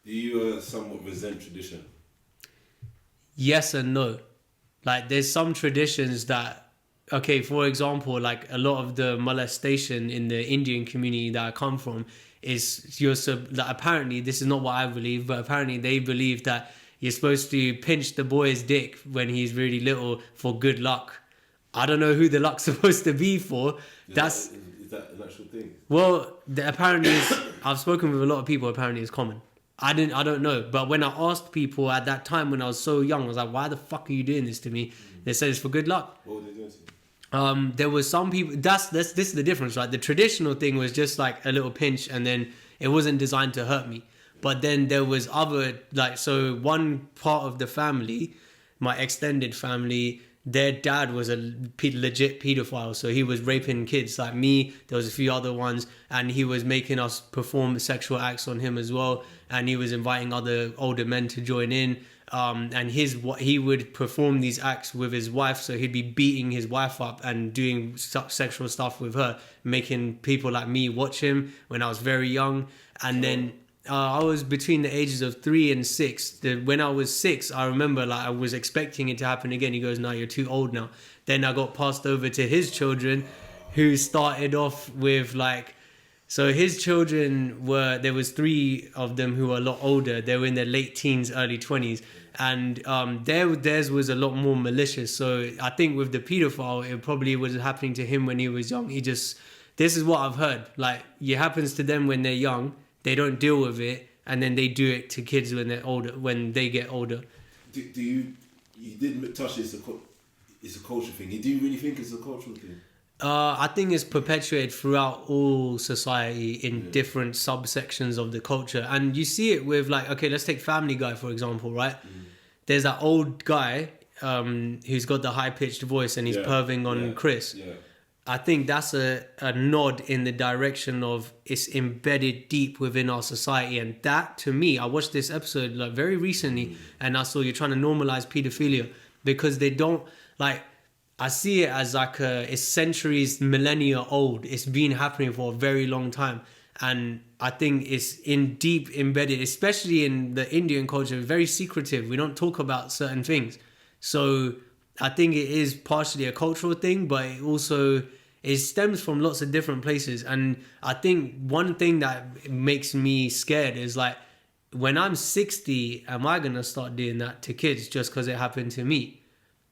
Do you somewhat resent tradition? Yes and no. Like there's some traditions that, okay, for example, like a lot of the molestation in the Indian community that I come from is like apparently this is not what I believe, but apparently they believe that you're supposed to pinch the boy's dick when he's really little for good luck. I don't know who the luck's supposed to be for. Is that an actual thing? Well, apparently, I've spoken with a lot of people. Apparently, it's common. I don't know. But when I asked people at that time when I was so young, I was like, "Why the fuck are you doing this to me?" They said it's for good luck. What were they doing to you? There was some people. This is the difference, right? The traditional thing was just like a little pinch, and then it wasn't designed to hurt me. But then there was other so one part of the family, my extended family, their dad was a legit pedophile, so he was raping kids like me. There was a few other ones, and he was making us perform sexual acts on him as well, and he was inviting other older men to join in. And he would perform these acts with his wife, so he'd be beating his wife up and doing sexual stuff with her, making people like me watch him when I was very young. And then I was between the ages of 3 and 6. When I was 6, I remember like I was expecting it to happen again. He goes, "No, you're too old now." Then I got passed over to his children, who started off with like, so his children there was 3 of them who were a lot older. They were in their late teens, early 20s. And theirs was a lot more malicious. So I think with the pedophile, it probably was happening to him when he was young. This is what I've heard. Like, it happens to them when they're young. They don't deal with it, and then they do it to kids when they're older, when they get older. Do you did touch it's a culture thing. Do you really think it's a cultural thing? I think it's perpetuated throughout all society in different subsections of the culture. And you see it with like, okay, let's take Family Guy, for example, right? There's that old guy who's got the high-pitched voice and he's perving on Chris. Yeah. I think that's a nod in the direction of it's embedded deep within our society. And that, to me, I watched this episode like very recently and I saw you're trying to normalize pedophilia because they don't, like, I see it as like it's centuries, millennia old. It's been happening for a very long time. And I think it's deep embedded, especially in the Indian culture, very secretive. We don't talk about certain things. So I think it is partially a cultural thing, but it stems from lots of different places. And I think one thing that makes me scared is like, when I'm 60, am I going to start doing that to kids just because it happened to me?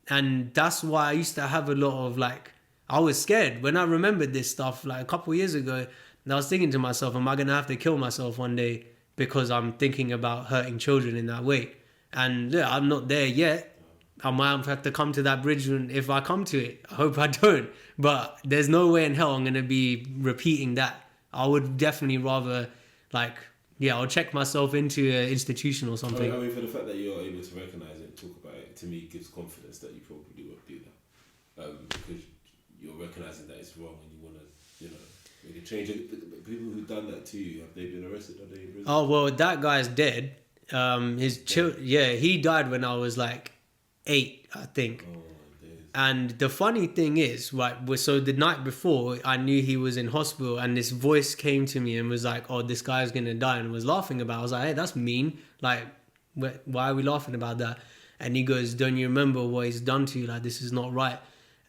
And that's why I used to have a lot of like, I was scared when I remembered this stuff like a couple of years ago. And I was thinking to myself, am I going to have to kill myself one day because I'm thinking about hurting children in that way? And yeah, I'm not there yet. I might have to come to that bridge if I come to it. I hope I don't. But there's no way in hell I'm going to be repeating that. I would definitely rather, like, yeah, I'll check myself into an institution or something. I mean, for the fact that you're able to recognise it and talk about it, to me, gives confidence that you probably won't do that. Because you're recognising that it's wrong and you want to, make a change. The people who've done that to you, have they been arrested? Are they in prison? Oh, well, that guy's dead. He died when I was like 8, I think. Oh, and the funny thing is, right, so the night before, I knew he was in hospital and this voice came to me and was like, "Oh, this guy's going to die," and was laughing about it. I was like, "Hey, that's mean. Like, why are we laughing about that?" And he goes, "Don't you remember what he's done to you? Like, this is not right."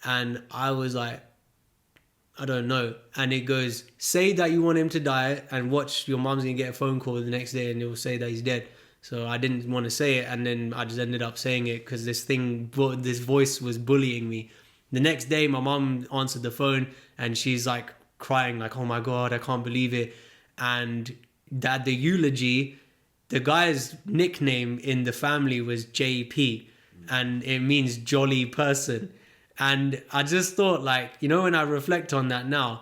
And I was like, I don't know. And it goes, "Say that you want him to die and watch your mom's going to get a phone call the next day and it will say that he's dead." So I didn't want to say it, and then I just ended up saying it because this voice was bullying me. The next day, my mom answered the phone, and she's like crying, like, "Oh my God, I can't believe it." And that the eulogy, the guy's nickname in the family was JP, and it means jolly person. And I just thought, like, when I reflect on that now,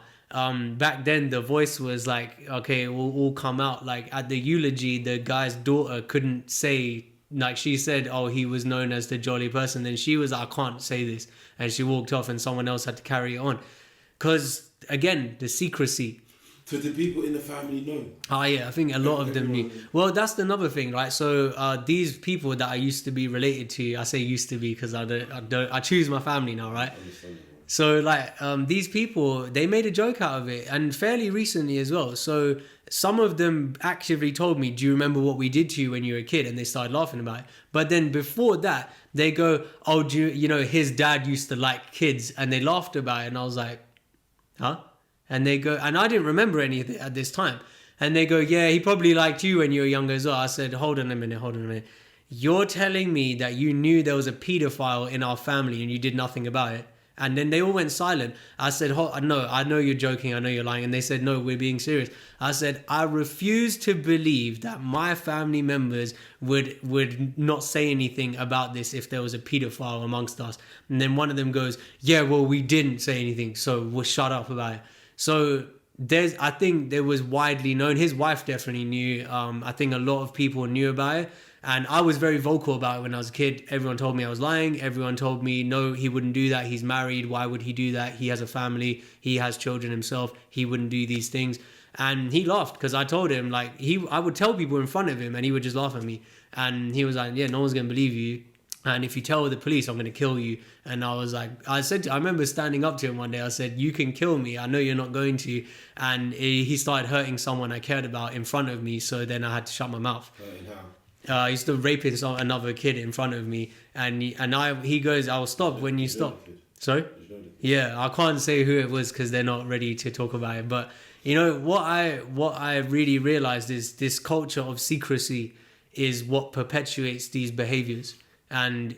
back then the voice was like, okay, it will all come out. Like at the eulogy, the guy's daughter couldn't say, like she said, "Oh, he was known as the jolly person." Then she was like, "I can't say this," and she walked off and someone else had to carry it on. Because again, the secrecy. So the people in the family know? Oh yeah, I think a lot of them knew. Well, that's another thing, right? So these people that I used to be related to, I say used to be because I choose my family now, right? So like these people, they made a joke out of it, and fairly recently as well. So some of them actively told me, "Do you remember what we did to you when you were a kid?" And they started laughing about it. But then before that, they go, "Oh, do you know his dad used to like kids?" And they laughed about it, and I was like, "Huh?" And they go, and I didn't remember any of it at this time. And they go, "Yeah, he probably liked you when you were younger as well." I said, hold on a minute. You're telling me that you knew there was a pedophile in our family and you did nothing about it? And then they all went silent. I said, no, I know you're joking. I know you're lying. And they said, no, we're being serious. I said, I refuse to believe that my family members would not say anything about this if there was a pedophile amongst us. And then one of them goes, yeah, well, we didn't say anything, so we'll shut up about it. So I think there was widely known. His wife definitely knew. I think a lot of people knew about it. And I was very vocal about it when I was a kid. Everyone told me I was lying. Everyone told me, no, he wouldn't do that. He's married. Why would he do that? He has a family. He has children himself. He wouldn't do these things. And he laughed because I told him, like, I would tell people in front of him and he would just laugh at me. And he was like, yeah, no one's going to believe you. And if you tell the police, I'm going to kill you. And I was like, I remember standing up to him one day. I said, you can kill me. I know you're not going to. And he started hurting someone I cared about in front of me. So then I had to shut my mouth. He used to raping another kid in front of me, and he goes, "I'll stop when you stop." Sorry? Yeah, I can't say who it was because they're not ready to talk about it. But you know what I really realized is this culture of secrecy is what perpetuates these behaviors, and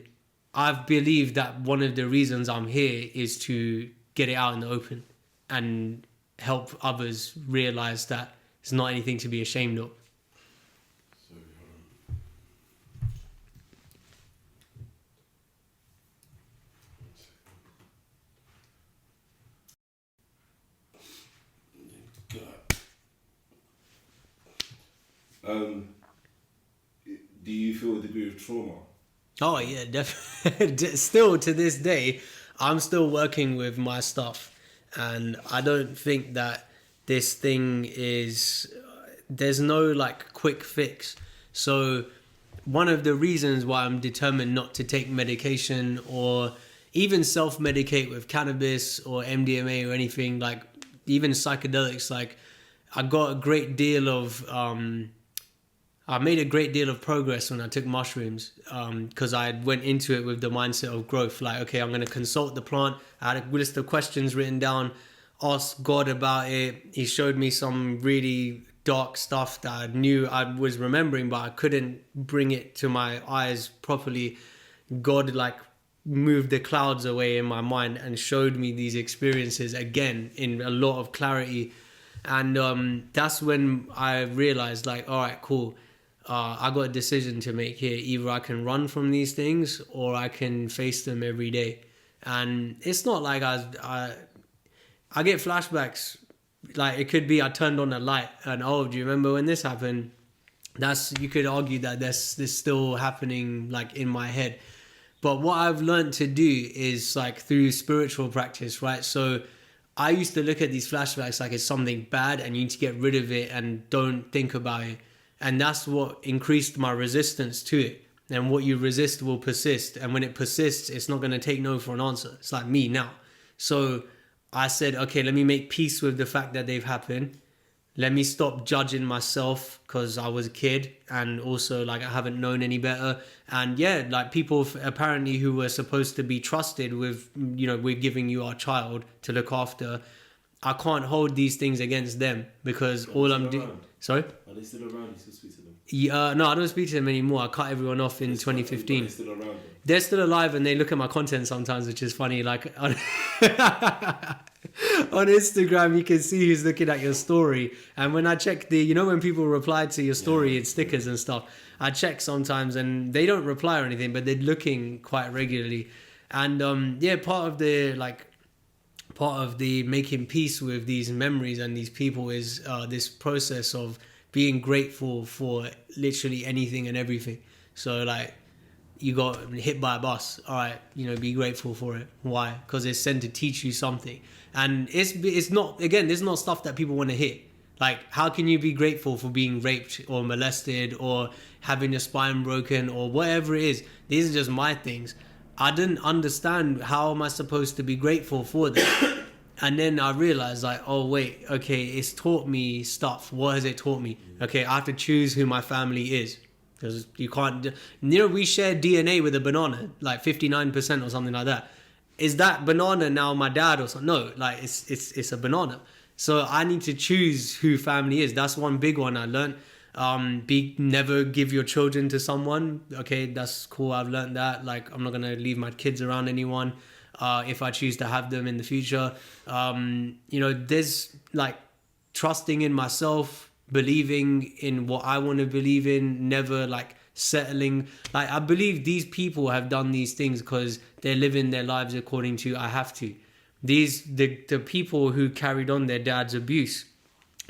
I've believed that one of the reasons I'm here is to get it out in the open and help others realize that it's not anything to be ashamed of. Do you feel a degree of trauma? Oh yeah, definitely. Still to this day, I'm still working with my stuff, and I don't think that this thing is. There's no like quick fix. So one of the reasons why I'm determined not to take medication or even self-medicate with cannabis or MDMA or anything, like even psychedelics, like I got a great deal of I made a great deal of progress when I took mushrooms because I went into it with the mindset of growth. Like, okay, I'm going to consult the plant. I had a list of questions written down, asked God about it. He showed me some really dark stuff that I knew I was remembering, but I couldn't bring it to my eyes properly. God like moved the clouds away in my mind and showed me these experiences again in a lot of clarity. And that's when I realized, like, all right, cool. I got a decision to make here. Either I can run from these things or I can face them every day. And it's not like I get flashbacks. Like, it could be I turned on a light and, oh, do you remember when this happened? You could argue that this still happening like in my head. But what I've learned to do is like through spiritual practice, right? So I used to look at these flashbacks like it's something bad and you need to get rid of it and don't think about it. And that's what increased my resistance to it. And what you resist will persist. And when it persists, it's not going to take no for an answer. It's like me now. So I said, okay, let me make peace with the fact that they've happened. Let me stop judging myself because I was a kid and also like I haven't known any better. And yeah, like people apparently who were supposed to be trusted with, you know, we're giving you our child to look after. I can't hold these things against them because all I'm doing... Sorry? Are they still around? You still speak to them? Yeah, no, I don't speak to them anymore. I cut everyone off in 2015. They're still around? They're still alive and they look at my content sometimes, which is funny. Like on, on Instagram, you can see who's looking at your story. And when I check you know, when people reply to your story in stickers and stuff, I check sometimes and they don't reply or anything, but they're looking quite regularly. And yeah, part of the making peace with these memories and these people is this process of being grateful for literally anything and everything. So like you got hit by a bus, all right, you know, be grateful for it. Why? Because it's sent to teach you something. And it's not, again, this is not stuff that people want to hear. Like, how can you be grateful for being raped or molested or having your spine broken or whatever it is? These are just my things. I didn't understand how am I supposed to be grateful for that. And then I realized like, oh wait, okay, it's taught me stuff. What has it taught me? Okay, I have to choose who my family is. Because you can't, we share DNA with a banana, like 59% or something like that. Is that banana now my dad or something? No, like it's a banana. So I need to choose who family is. That's one big one I learned. Never give your children to someone. Okay, that's cool. I've learned that. Like, I'm not gonna leave my kids around anyone. If I choose to have them in the future, there's like trusting in myself, believing in what I want to believe in, never like settling. Like, I believe these people have done these things because they're living their lives according to I have to. The people who carried on their dad's abuse,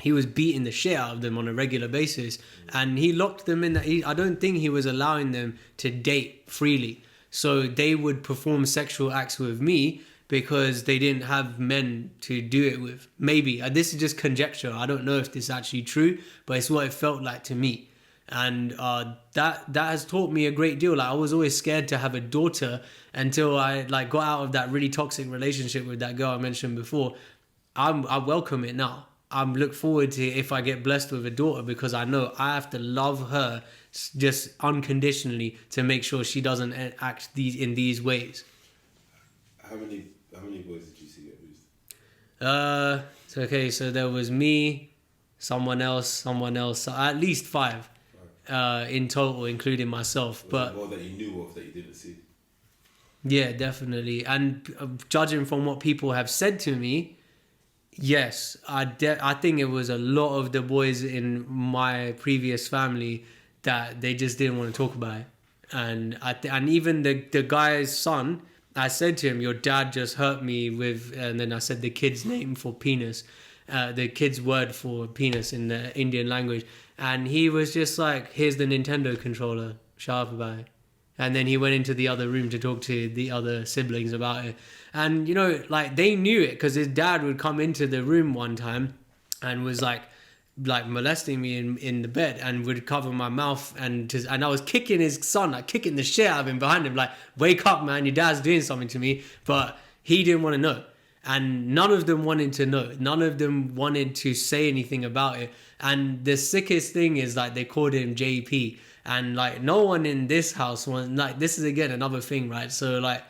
he was beating the shit out of them on a regular basis, and he locked them in. I don't think he was allowing them to date freely. So they would perform sexual acts with me because they didn't have men to do it with. Maybe. This is just conjecture. I don't know if this is actually true, but it's what it felt like to me. And that has taught me a great deal. Like, I was always scared to have a daughter until I like got out of that really toxic relationship with that girl I mentioned before. I welcome it now. I look forward to if I get blessed with a daughter, because I know I have to love her just unconditionally to make sure she doesn't act in these ways. How many boys did you see get abused? So there was me, someone else, at least 5 in total, including myself. Was it more that you knew of that you didn't see? Yeah, definitely. And judging from what people have said to me, yes, I think it was a lot of the boys in my previous family that they just didn't want to talk about it. And and even the guy's son, I said to him, your dad just hurt me with, and then I said the kid's name for penis, the kid's word for penis in the Indian language. And he was just like, here's the Nintendo controller, shut up about it. And then he went into the other room to talk to the other siblings about it. And, like, they knew it because his dad would come into the room one time and was like molesting me in the bed and would cover my mouth. And I was kicking his son, like kicking the shit out of him behind him. Like, wake up, man, your dad's doing something to me. But he didn't want to know. And none of them wanted to know. None of them wanted to say anything about it. And the sickest thing is, like, they called him JP. And, like, no one in this house wants, like, this is, again, another thing, right? So, like,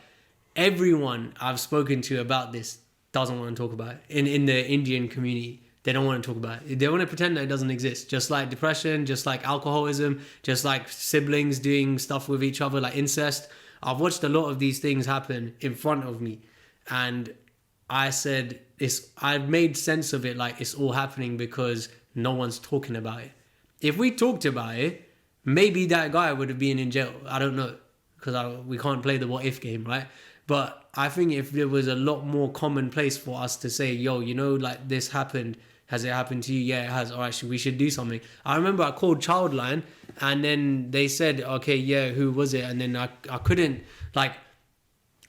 everyone I've spoken to about this doesn't want to talk about it. In the Indian community, they don't want to talk about it. They want to pretend that it doesn't exist. Just like depression, just like alcoholism, just like siblings doing stuff with each other, like incest. I've watched a lot of these things happen in front of me. And I said, I've made sense of it, like, it's all happening because no one's talking about it. If we talked about it, maybe that guy would have been in jail. I don't know, because we can't play the what if game, right? But I think if there was a lot more commonplace for us to say, yo, like, this happened. Has it happened to you? Yeah, it has. All right, we should do something. I remember I called Childline, and then they said, okay, yeah, who was it? And then I couldn't, like,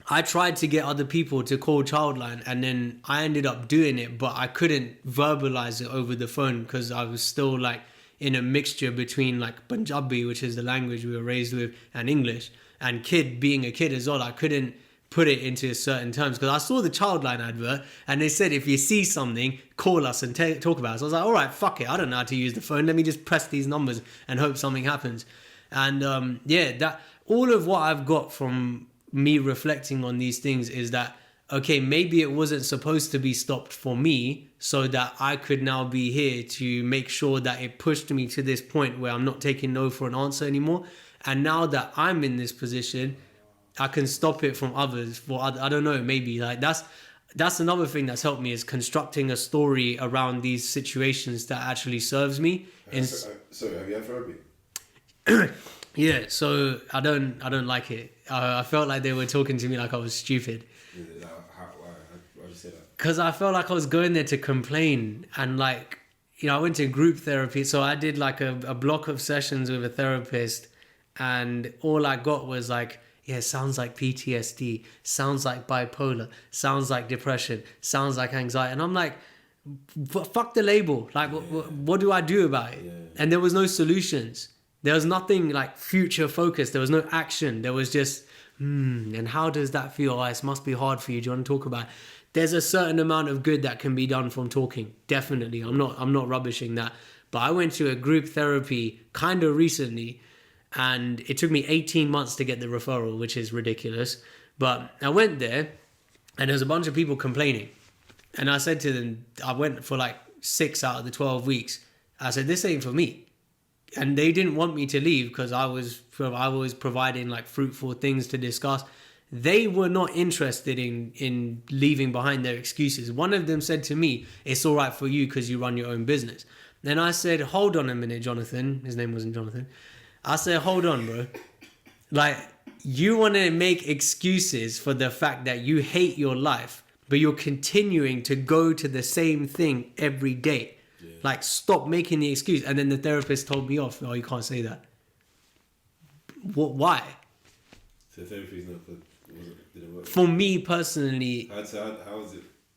I tried to get other people to call Childline, and then I ended up doing it, but I couldn't verbalize it over the phone because I was still, like, in a mixture between, like, Punjabi, which is the language we were raised with, and English, and being a kid as well. I couldn't put it into certain terms because I saw the Childline advert and they said, if you see something, call us and talk about it. So I was like, all right, fuck it, I don't know how to use the phone, let me just press these numbers and hope something happens. And that all of what I've got from me reflecting on these things is that, okay, maybe it wasn't supposed to be stopped for me, so that I could now be here to make sure that it pushed me to this point where I'm not taking no for an answer anymore. And now that I'm in this position, I can stop it from others. I don't know, maybe, like, that's another thing that's helped me, is constructing a story around these situations that actually serves me. Sorry, have you had therapy? Yeah, so I don't like it. I felt like they were talking to me like I was stupid. Why did you say that? Because I felt like I was going there to complain, and, like, I went to group therapy, so I did like a block of sessions with a therapist, and all I got was like, yeah, sounds like PTSD, sounds like bipolar, sounds like depression, sounds like anxiety. And I'm like, fuck the label. Like, what do I do about it? Yeah. And there was no solutions. There was nothing, like, future focused. There was no action. There was just And how does that feel? Oh, it must be hard for you. Do you want to talk about it? There's a certain amount of good that can be done from talking. Definitely. I'm not rubbishing that. But I went to a group therapy kind of recently, and it took me 18 months to get the referral, which is ridiculous. But I went there, and there was a bunch of people complaining. And I said to them, I went for like 6 out of the 12 weeks. I said, this ain't for me. And they didn't want me to leave because I was providing like fruitful things to discuss. They were not interested in leaving behind their excuses. One of them said to me, it's all right for you because you run your own business. Then I said, hold on a minute, Jonathan. His name wasn't Jonathan. I said, hold on, bro. Like, you want to make excuses for the fact that you hate your life, but you're continuing to go to the same thing every day. Yeah. Like, stop making the excuse. And then the therapist told me off. Oh, you can't say that. What? Why? So therapy is not good. Didn't work. For me personally. How is it?